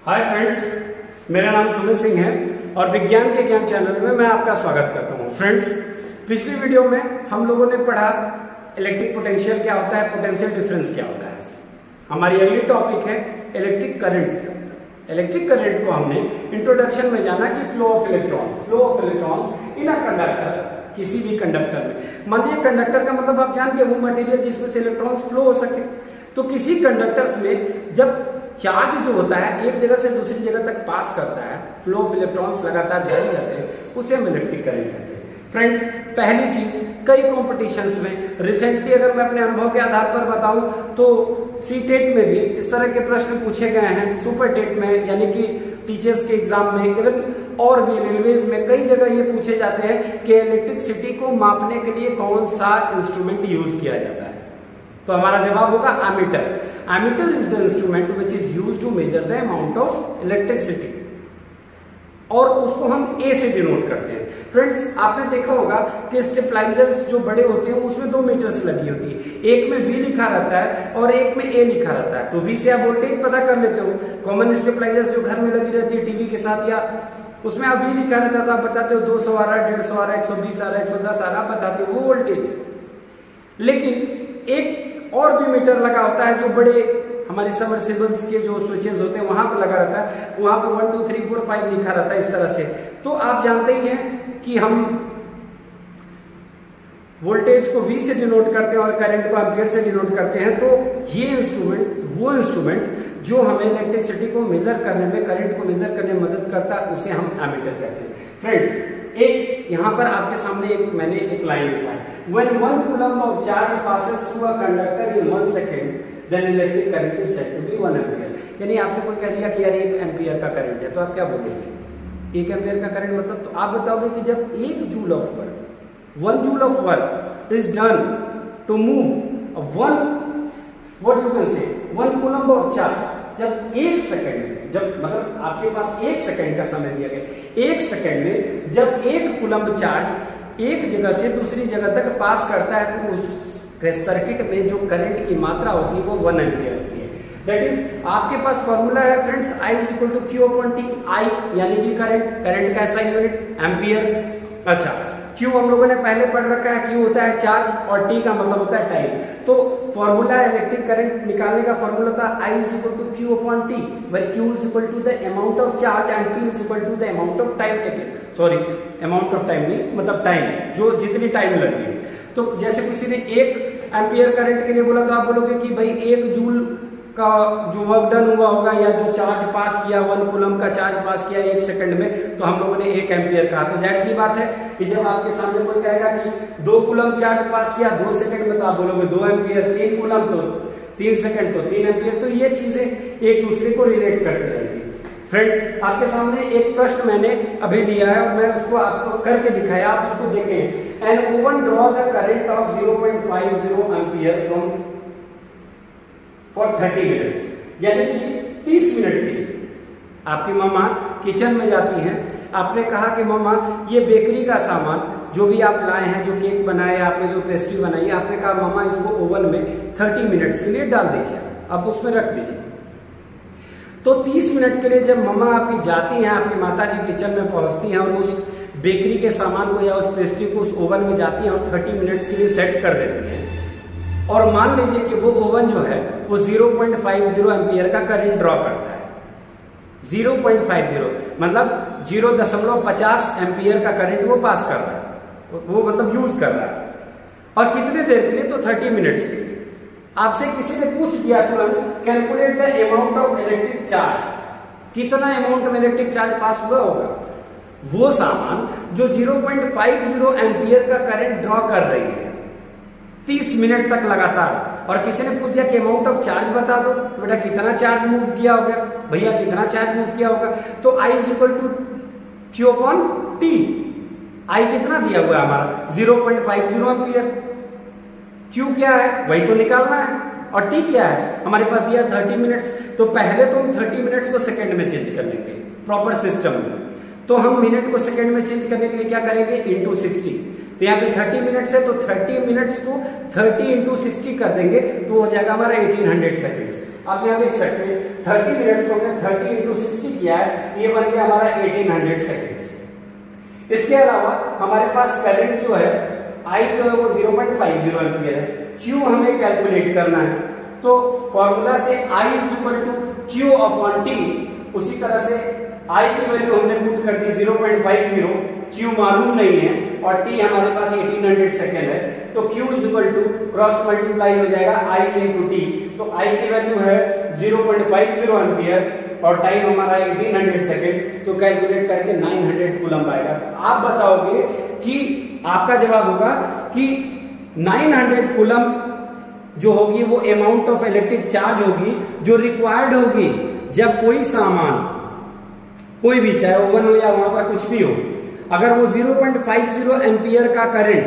Hi friends, मेरा नाम सुमित सिंह है और विज्ञान के ज्ञान चैनल में मैं आपका स्वागत करता हूं। फ्रेंड्स, पिछली वीडियो में हम लोगों ने पढ़ा इलेक्ट्रिक पोटेंशियल क्या होता है, पोटेंशियल डिफरेंस क्या होता है। हमारी अगली टॉपिक है इलेक्ट्रिक करंट क्या होता है। इलेक्ट्रिक करंट को हमने इंट्रोडक्शन में जाना कि flow of electrons in a conductor, किसी भी कंडक्टर में। मान लीजिए कंडक्टर का मतलब आप जान के वो मटेरियल जिसमें से इलेक्ट्रॉन्स फ्लो हो सके। तो किसी कंडक्टर्स में जब चार्ज जो होता है एक जगह से दूसरी जगह तक पास करता है, फ्लो ऑफ इलेक्ट्रॉन्स लगातार जारी रहते हैं, उसे हम इलेक्ट्रिक करंट कहते हैं। फ्रेंड्स, पहली चीज, कई कॉम्पिटिशंस में रिसेंटली अगर मैं अपने अनुभव के आधार पर बताऊं तो सीटेट में भी इस तरह के प्रश्न पूछे गए हैं, सुपर टेट में यानी कि टीचर्स के एग्जाम में, इवन और भी रेलवेज में कई जगह ये पूछे जाते हैं कि इलेक्ट्रिसिटी को मापने के लिए कौन सा इंस्ट्रूमेंट यूज किया जाता है। तो हमारा जवाब होगा ammeter. Ammeter is the instrument which is used to measure the amount of electricity, और उसको हम ए से डिनोट करते हैं। फ्रेंड्स, आपने देखा होगा कि स्टेबलाइजर्स जो बड़े होते हैं उसमें 2 मीटर्स लगी होती है, एक में V लिखा रहता है और एक में A लिखा रहता है। तो V से आप वोल्टेज पता कर लेते हो। कॉमन स्टेबलाइजर्स जो घर में लगी रहती है टीवी के साथ, या उसमें आप V लिखा रहता है तो आप बताते हो 200 आ रहा है, 150 आ रहा है, 120 आ रहा है, 110 आ रहा है, बताते हो वो वोल्टेज है। लेकिन एक और भी मीटर लगा होता है जो बड़े हमारे सबमर्सिबल्स के जो स्विचेस होते हैं वहां पर लगा रहता है, तो वहां पर 1 2 3 4 5 लिखा रहता है इस तरह से। तो आप जानते ही हैं कि हम वोल्टेज को V से डिनोट करते हैं और करंट को एम्पियर से डिनोट करते हैं। तो ये इंस्ट्रूमेंट, वो इंस्ट्रूमेंट जो हमें इलेक्ट्रिसिटी को मेजर करने में, करंट को मेजर करने में मदद करता है, उसे हम एमीटर कहते हैं। फ्रेंड्स, एक यहां पर आपके सामने मैंने एक लाइन लिखा है, when 1 coulomb of charge passes through a conductor in 1 second, then electric current is said to be 1 ampere। यानी आपसे कोई कह दिया कि यार 1 एम्पियर का करंट है, तो आप क्या बोलोगे? 1 एम्पियर का करंट मतलब, तो आप बताओगे कि जब 1 joule of work, 1 joule of work is done to move 1 coulomb of charge, जब 1 सेकंड, जब मतलब आपके पास 1 सेकंड का समय दिया गया, 1 सेकंड में जब 1 कूलम्ब चार्ज एक जगह से दूसरी जगह तक पास करता है, तो उस सर्किट में जो करंट की मात्रा होती है वो 1 एम्पियर होती है। दैट इज, आपके पास फॉर्मूला है friends, I is equal to Q/T। I यानी कि करंट का ऐसा यूनिट एम्पियर। अच्छा, Q हम लोगों ने पहले पढ़ रखा है, Q होता है चार्ज और T का मतलब होता है टाइम। तो फॉर्मूला इलेक्ट्रिक करंट निकालने का फॉर्मूला था I is equal to Q/T, where Q is equal to the amount of charge and T is equal to the amount of time taken. Sorry, amount of time नहीं, मतलब time, जो जितनी time लगी है। तो जैसे किसी ने 1 एम्पियर करंट के लिए बोला तो आप बोलोगे कि भाई 1 जूल का जो वर्क डन हुआ होगा, या जो चार्ज पास किया, 1 कूलम्ब का चार्ज पास किया 1 सेकंड में, तो हम लोगों ने 1 एम्पियर कहा। तो जाहिर सी बात है कि जब आपके सामने कोई कहेगा कि 2 कूलम्ब चार्ज पास किया 2 सेकंड में, तो आप बोलोगे 2 एम्पियर, 3 कूलम्ब तो 3 सेकंड तो 3 एम्पियर। तो ये चीजें एक दूसरे को रिलेट करती रहेंगी। फ्रेंड्स, आपके सामने एक प्रश्न मैंने अभी लिया है और मैं उसको आपको करके दिखाया, आप उसको देखें। An oven draws a current of 0.50 ampere from for 30 minutes, यानी कि 30 मिनट के लिए। आपकी मम्मा किचन में जाती हैं, आपने कहा कि मम्मा ये बेकरी का सामान जो भी आप लाए हैं, जो केक बनाए, आपने जो पेस्ट्री बनाई, आपने कहा मम्मा इसको ओवन में 30 मिनट्स के लिए डाल दीजिए, आप उसमें रख दीजिए। तो 30 मिनट के लिए जब मम्मा आपकी जाती हैं, आपकी माता जी किचन में पहुंचती हैं और उस बेकरी के सामान को या उस पेस्ट्री को उस ओवन में जाती हैं और 30 मिनट्स के लिए सेट कर देती हैं, और मान लीजिए कि वो ओवन जो है वो 0.50 एम्पियर का करंट ड्रॉ करता है। 0.50 मतलब 0.50 एम्पियर का करंट वो पास कर रहा है, वो मतलब यूज कर रहा है। और कितने देर के लिए? तो 30 मिनट्स के लिए। आपसे किसी ने पूछ दिया तुरंत, calculate the amount of electric charge, कितना अमाउंट में इलेक्ट्रिक चार्ज पास हुआ होगा। वो सामान जो 0.50 एम्पियर का करंट ड्रॉ कर रही है 30 मिनट तक लगातार, और किसी ने पूछ दिया कि अमाउंट ऑफ चार्ज बता दो, तो बेटा कितना चार्ज मूव किया होगा, भैया कितना चार्ज मूव किया होगा। तो I is equal to Q/T। I कितना दिया हुआ है हमारा 0.50 एम्पियर, Q क्या है वही तो निकालना है, और T क्या है हमारे पास दिया 30 मिनट्स। तो पहले तो हम 30 मिनट्स को सेकंड में चेंज कर लेंगे प्रॉपर सिस्टम में। तो हम मिनट को सेकंड में चेंज करने के लिए क्या करेंगे, इंटू 60। तो यहाँ पे 30 मिनट्स है, तो 30 मिनट्स को 30 इंटू 60 कर देंगे, तो हो जाएगा हमारा 1800 सेकेंड्स। आप यहाँ देख सकते हैं 30 मिनट्स को हमने 30 इंटू 60 किया है, ये बन गया हमारा 1800 सेकेंड्स। इसके अलावा हमारे पास करंट जो है I जो है वो 0.50 एम्पियर है। Q हमें कैलकुलेट करना है, तो फॉर्मूला से I is equal to Q upon T, उसी तरह से I की वैल्यू हमने पुट कर दी 0.50, Q मालूम नहीं है और T हमारे पास 1800 सेकेंड है, तो Q is equal to cross multiply हो जाएगा I इंटू T, तो I की वैल्यू है 0.50 एम्पियर और टाइम हमारा 1800 सेकेंड, तो कैलकुलेट करके 900 कूलम आएगा। आप बताओगे कि आपका जवाब होगा कि 900 कूलम जो होगी वो अमाउंट ऑफ इलेक्ट्रिक चार्ज होगी जो रिक्वायर्ड होगी जब कोई सामान, कोई भी, चाहे ओवन हो या वहां पर कुछ भी हो, अगर वो 0.50 एम्पियर का करंट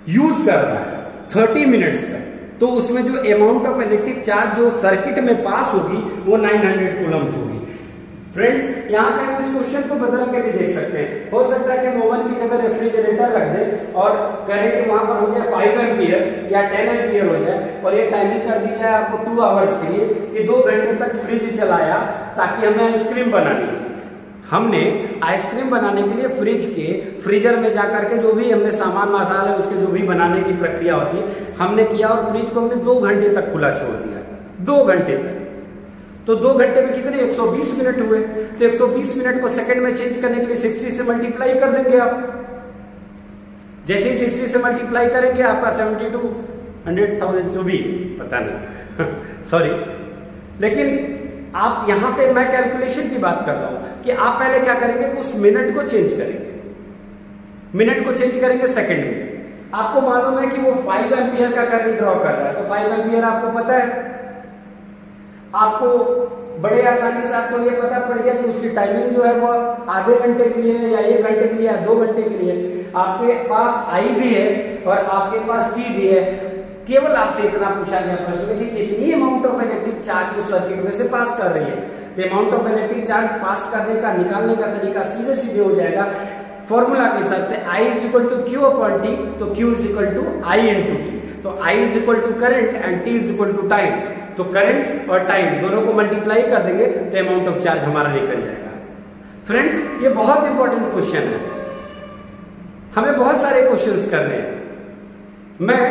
यूज कर रहा है 30 मिनट्स तक, तो उसमें जो अमाउंट ऑफ इलेक्ट्रिक चार्ज जो सर्किट में पास होगी वो 900 कूलम्स होगी। फ्रेंड्स, यहाँ पे हम इस क्वेश्चन को बदल के भी देख सकते हैं। हो सकता है कि ओवन की जगह रेफ्रिजरेटर रख दे और करंट वहां पर हो जाए 5 एम्पियर या 10 एम्पियर हो जाए, और ये टाइमिंग कर दी जाए आपको 2 आवर्स के लिए कि 2 घंटे तक फ्रिज चलाया ताकि हमें आइसक्रीम बनानी थी। हमने आइसक्रीम बनाने के लिए फ्रिज के फ्रीजर में जाकर के जो भी हमने सामान मसाले उसके जो भी बनाने की प्रक्रिया होती है हमने किया, और फ्रिज को हमने 2 घंटे तक खुला छोड़ दिया, 2 घंटे तक। तो 2 घंटे में कितने 120 मिनट हुए, तो 120 मिनट को सेकंड में चेंज करने के लिए 60 से मल्टीप्लाई कर देंगे आप। जैसे ही 60 से मल्टीप्लाई करेंगे आपका 72,100,000 जो भी पता नहीं सॉरी, लेकिन आप यहां पे मैं कैलकुलेशन की बात कर रहा हूं कि आप पहले क्या करेंगे, उस मिनट को चेंज करेंगे, मिनट को चेंज करेंगे सेकंड में। आपको मालूम है कि वो 5 एम्पियर का करंट ड्रॉ कर रहा है, तो 5 एम्पियर आपको पता है, आपको बड़े आसानी से आपको ये पता पड़ गया कि उसकी टाइमिंग जो है वो आधे घंटे के लिए या 1 घंटे के लिए या 2 घंटे के लिए। आपके पास I भी है और आपके पास T भी है। केवल आपसे इतना पूछा गया प्रश्न कि कितनी अमाउंट ऑफ इलेक्ट्रिक चार्ज उस सर्किट में से पास कर रही है। तो अमाउंट ऑफ इलेक्ट्रिक चार्ज पास करने का, निकालने का तरीका सीधे सीधे हो जाएगा फॉर्मूला के हिसाब से I is equal to Q upon T, तो Q is equal to I into T, तो I is equal to current and T is equal to time, तो करंट और टाइम दोनों को मल्टीप्लाई कर देंगे तो अमाउंट ऑफ चार्ज हमारा निकल जाएगा। फ्रेंड्स, ये बहुत इंपॉर्टेंट क्वेश्चन है, हमें बहुत सारे क्वेश्चंस करने हैं। मैं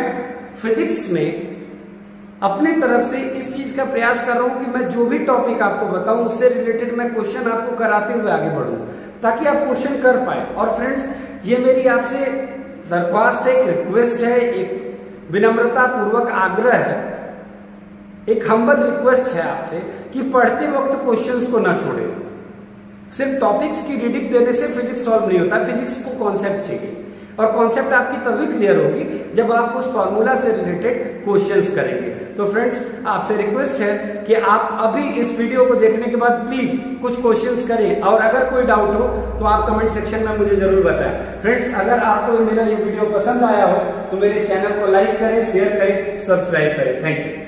फिजिक्स में अपनी तरफ से इस चीज का प्रयास कर रहा हूं कि मैं जो भी टॉपिक आपको बताऊं उससे रिलेटेड मैं क्वेश्चन आपको कराते हुए आगे बढ़ूं ताकि आप क्वेश्चन कर पाए। और फ्रेंड्स, ये मेरी आपसे दरख्वास्त है, एक रिक्वेस्ट है, एक विनम्रता पूर्वक आग्रह है, एक हम्बल रिक्वेस्ट है आपसे कि पढ़ते वक्त क्वेश्चंस को ना छोड़ें। सिर्फ टॉपिक्स की रीडिंग देने से फिजिक्स सॉल्व नहीं होता, फिजिक्स को कॉन्सेप्ट चाहिए, और कॉन्सेप्ट आपकी तभी क्लियर होगी जब आप उस फॉर्मूला से रिलेटेड क्वेश्चंस करेंगे। तो फ्रेंड्स, आपसे रिक्वेस्ट है कि आप अभी इस वीडियो को देखने के बाद प्लीज कुछ क्वेश्चंस करें, और अगर कोई डाउट हो तो आप कमेंट सेक्शन में मुझे जरूर बताएं। फ्रेंड्स, अगर आपको मेरा ये वीडियो पसंद आया हो तो मेरे चैनल को लाइक करें, शेयर करें, सब्सक्राइब करें। Thank you.